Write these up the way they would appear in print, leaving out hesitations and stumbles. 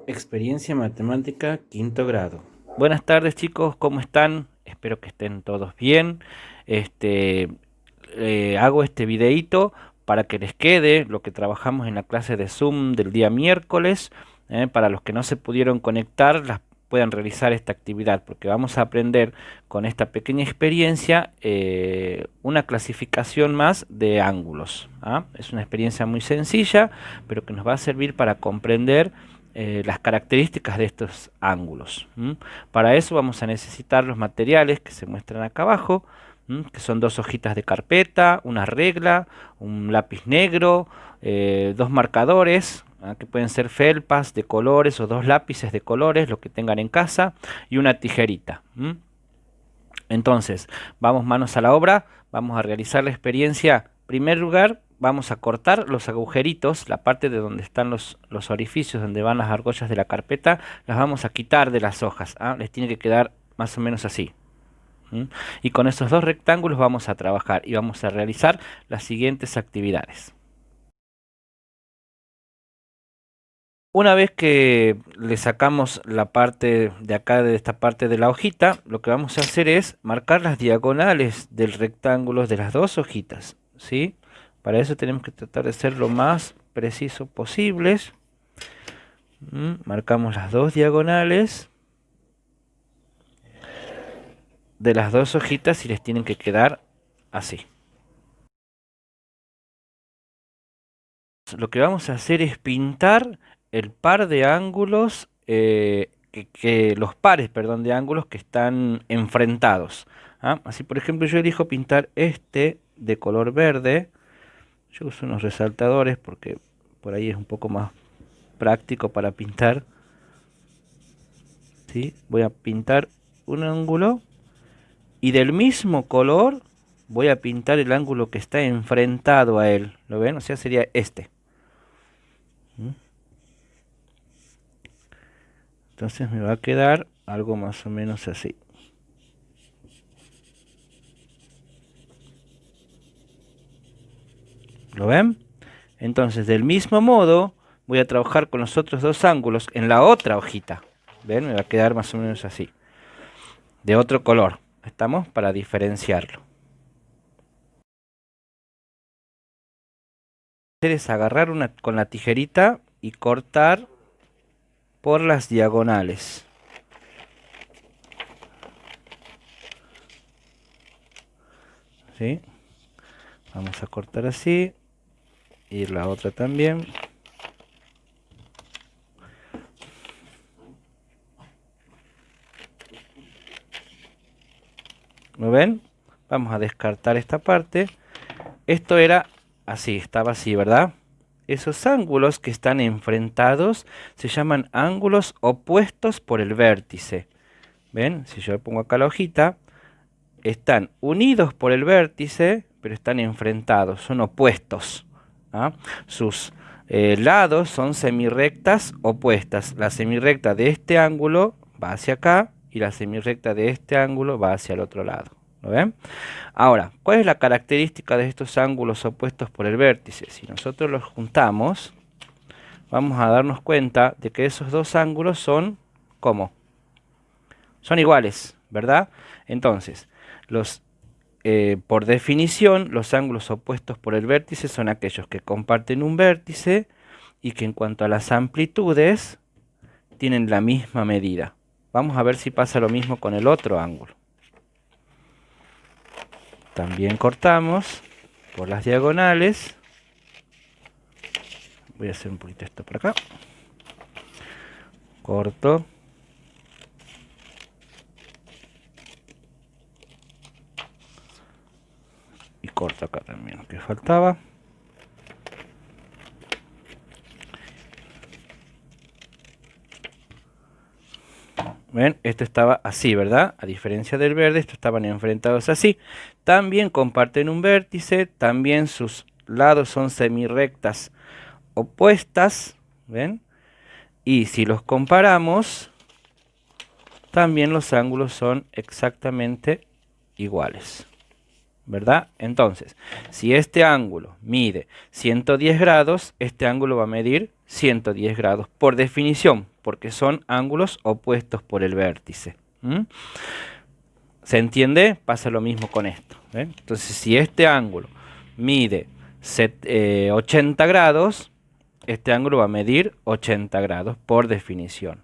Experiencia matemática, quinto grado. Buenas tardes chicos, ¿cómo están? Espero que estén todos bien. Este, Hago este videíto para que les quede lo que trabajamos en la clase de Zoom del día miércoles. Para los que no se pudieron conectar, puedan realizar esta actividad, porque vamos a aprender con esta pequeña experiencia una clasificación más de ángulos. ¿Ah? Es una experiencia muy sencilla, pero que nos va a servir para comprender las características de estos ángulos. Para eso vamos a necesitar los materiales que se muestran acá abajo, que son dos hojitas de carpeta, una regla, un lápiz negro, dos marcadores, que pueden ser felpas de colores o dos lápices de colores, lo que tengan en casa, y una tijerita. Entonces, vamos manos a la obra, vamos a realizar la experiencia. En primer lugar, vamos a cortar los agujeritos, la parte de donde están los orificios, donde van las argollas de la carpeta, las vamos a quitar de las hojas. Les tiene que quedar más o menos así. Y con esos dos rectángulos vamos a trabajar y vamos a realizar las siguientes actividades. Una vez que le sacamos la parte de acá, de esta parte de la hojita, lo que vamos a hacer es marcar las diagonales del rectángulo de las dos hojitas, ¿sí? Para eso tenemos que tratar de ser lo más preciso posibles. Marcamos las dos diagonales de las dos hojitas y les tienen que quedar así. Lo que vamos a hacer es pintar el par de ángulos, los pares, perdón, de ángulos que están enfrentados. Así, por ejemplo, yo elijo pintar este de color verde. Yo uso unos resaltadores porque por ahí es un poco más práctico para pintar. ¿Sí? Voy a pintar un ángulo y del mismo color voy a pintar el ángulo que está enfrentado a él. ¿Lo ven? O sea, sería este. Entonces me va a quedar algo más o menos así. ¿Lo ven? Entonces, del mismo modo, voy a trabajar con los otros dos ángulos en la otra hojita. ¿Ven? Me va a quedar más o menos así. De otro color. ¿Estamos? Para diferenciarlo. Es agarrar con la tijerita y cortar por las diagonales. ¿Sí? Vamos a cortar así. Y la otra también. ¿Lo ven? Vamos a descartar esta parte. Esto era así, estaba así, ¿verdad? Esos ángulos que están enfrentados se llaman ángulos opuestos por el vértice. ¿Ven? Si yo pongo acá la hojita, están unidos por el vértice, pero están enfrentados, son opuestos. Sus lados son semirrectas opuestas. La semirrecta de este ángulo va hacia acá y la semirrecta de este ángulo va hacia el otro lado. ¿Lo ven? Ahora, ¿cuál es la característica de estos ángulos opuestos por el vértice? Si nosotros los juntamos, vamos a darnos cuenta de que esos dos ángulos son, ¿cómo? Son iguales, ¿verdad? Entonces, por definición, los ángulos opuestos por el vértice son aquellos que comparten un vértice y que en cuanto a las amplitudes tienen la misma medida. Vamos a ver si pasa lo mismo con el otro ángulo. También cortamos por las diagonales. Voy a hacer un poquito esto por acá. Corto. Y corto acá también lo que faltaba. ¿Ven? Esto estaba así, ¿verdad? A diferencia del verde, estos estaban enfrentados así. También comparten un vértice, también sus lados son semirrectas opuestas, ¿ven? Y si los comparamos, también los ángulos son exactamente iguales. ¿verdad? Entonces, si este ángulo mide 110 grados, este ángulo va a medir 110 grados, por definición, porque son ángulos opuestos por el vértice. ¿Se entiende? Pasa lo mismo con esto. Entonces, si este ángulo mide 80 grados, este ángulo va a medir 80 grados, por definición.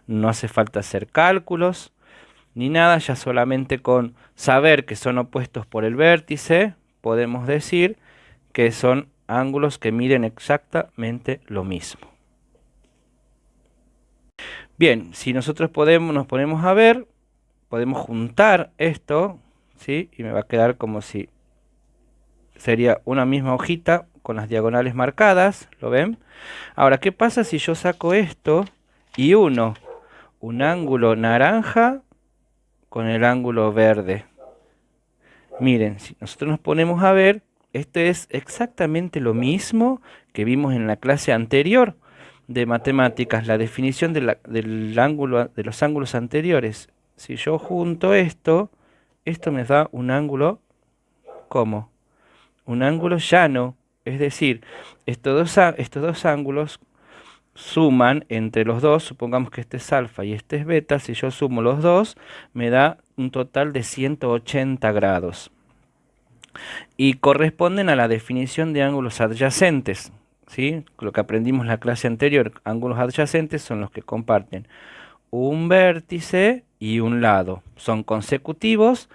No hace falta hacer cálculos ni nada, ya solamente con saber que son opuestos por el vértice, podemos decir que son ángulos que miden exactamente lo mismo. Bien, si nosotros nos ponemos a ver, podemos juntar esto, ¿sí? Y me va a quedar como si sería una misma hojita con las diagonales marcadas, ¿lo ven? Ahora, ¿qué pasa si yo saco esto y uno un ángulo naranja con el ángulo verde? Miren, si nosotros nos ponemos a ver, esto es exactamente lo mismo que vimos en la clase anterior de matemáticas, la definición del ángulo, de los ángulos anteriores. Si yo junto esto, esto me da un ángulo, ¿cómo? Un ángulo llano, es decir, estos dos ángulos suman entre los dos, supongamos que este es alfa y este es beta, si yo sumo los dos, me da un total de 180 grados. Y corresponden a la definición de ángulos adyacentes, ¿sí? Lo que aprendimos en la clase anterior, ángulos adyacentes son los que comparten un vértice y un lado. Son consecutivos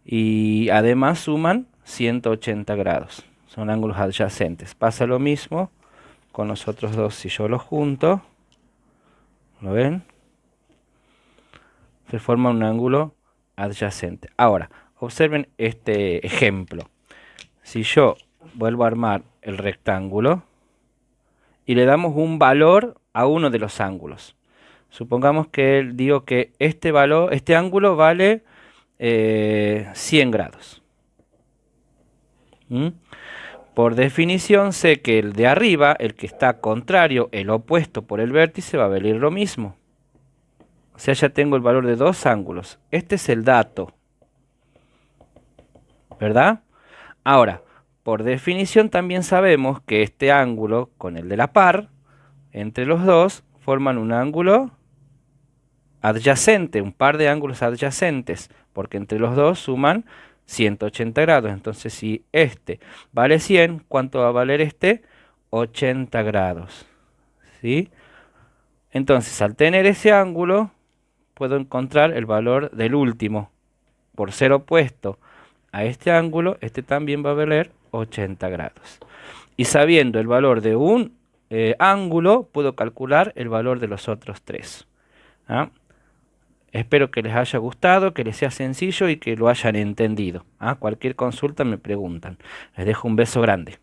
y además suman 180 grados. Son ángulos adyacentes. Pasa lo mismo con los otros dos. Si yo los junto, ¿lo ven? Se forma un ángulo adyacente. Ahora, observen este ejemplo. Si yo vuelvo a armar el rectángulo y le damos un valor a uno de los ángulos. Supongamos que digo que este ángulo vale 100 grados. Por definición sé que el de arriba, el que está contrario, el opuesto por el vértice, va a valer lo mismo. O sea, ya tengo el valor de dos ángulos. Este es el dato, ¿verdad? Ahora, por definición también sabemos que este ángulo con el de la par, entre los dos, forman un ángulo adyacente, un par de ángulos adyacentes, porque entre los dos suman 180 grados. Entonces, si este vale 100, ¿cuánto va a valer este? 80 grados. ¿Sí? Entonces, al tener ese ángulo, puedo encontrar el valor del último. Por ser opuesto a este ángulo, este también va a valer 80 grados. Y sabiendo el valor de un ángulo, puedo calcular el valor de los otros tres. ¿Ah? Espero que les haya gustado, que les sea sencillo y que lo hayan entendido. Cualquier consulta me preguntan. Les dejo un beso grande.